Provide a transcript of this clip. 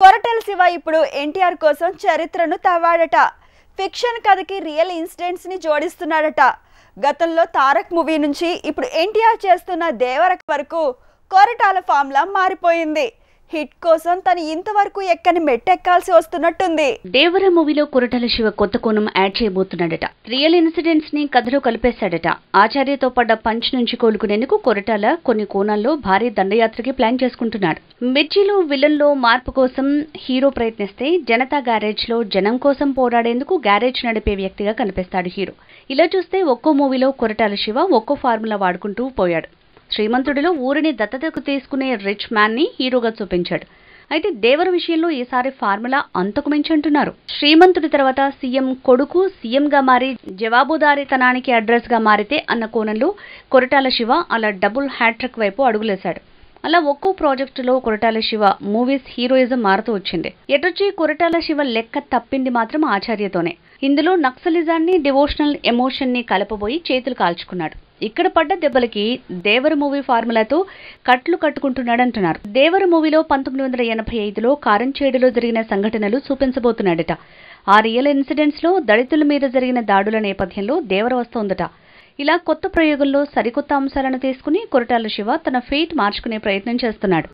కొరటాల శివ ఇప్పుడు ఎన్టీఆర్ కోసం చరిత్రను తవ్వాడట. ఫిక్షన్ కథకి రియల్ ఇన్సిడెంట్స్ ని జోడిస్తున్నాడట. గతంలో తారక్ మూవీ నుంచి ఇప్పుడు ఎన్టీఆర్ చేస్తున్న దేవర వరకు కొరటాల ఫార్ములా మారిపోయింది. హిట్ కోసం తను ఇంతవరకు ఎక్కని మెట్టెక్కాల్సి వస్తున్నట్టుంది. దేవర మూవీలో కొరటాల శివ కొత్త కోణం యాడ్ చేయబోతున్నాడట. రియల్ ఇన్సిడెంట్స్ ని కథలో కలిపేశాడట. ఆచార్యతో పడ్డ పంచ్ నుంచి కోలుకునేందుకు కొరటాల కొన్ని కోణాల్లో భారీ దండయాత్రకి ప్లాన్ చేసుకుంటున్నాడు. మిర్చిలో విలన్ లో మార్పు కోసం హీరో ప్రయత్నిస్తే జనతా గ్యారేజ్ లో జనం కోసం పోరాడేందుకు గ్యారేజ్ నడిపే వ్యక్తిగా కనిపిస్తాడు హీరో. ఇలా చూస్తే ఒక్కో మూవీలో కొరటాల శివ ఒక్కో ఫార్ములా వాడుకుంటూ పోయాడు. శ్రీమంతుడిలో ఊరిని దత్తతకు తీసుకునే రిచ్ మ్యాన్ ని హీరోగా చూపించాడు. అయితే దేవర విషయంలో ఈసారి ఫార్ములా అంతకు మించి అంటున్నారు. శ్రీమంతుడి తర్వాత సీఎం కొడుకు సీఎంగా మారి జవాబుదారీతనానికి అడ్రస్ గా మారితే అన్న కోణంలో కొరటాల శివ అలా డబుల్ హ్యాట్రిక్ వైపు అడుగులేశాడు. అలా ఒక్కో ప్రాజెక్టులో కొరటాల శివ మూవీస్ హీరోయిజం మారుతూ వచ్చింది. ఎటొచ్చి కొరటాల శివ లెక్క తప్పింది మాత్రం ఆచార్యతోనే. ఇందులో నక్సలిజాన్ని డివోషనల్ ఎమోషన్ ని కలపబోయి చేతులు కాల్చుకున్నాడు. ఇక్కడ పడ్డ దెబ్బలకి దేవర మూవీ ఫార్ములాతో కట్లు కట్టుకుంటున్నాడంటున్నారు. దేవర మూవీలో 1985లో కారంచేడులో జరిగిన సంఘటనలు చూపించబోతున్నాడట. ఆ రియల్ ఇన్సిడెంట్స్ లో దళితుల మీద జరిగిన దాడుల నేపథ్యంలో దేవర వస్తోందట. ఇలా కొత్త ప్రయోగంలో సరికొత్త అంశాలను తీసుకుని కొరటాల శివ తన ఫేట్ మార్చుకునే ప్రయత్నం చేస్తున్నాడు.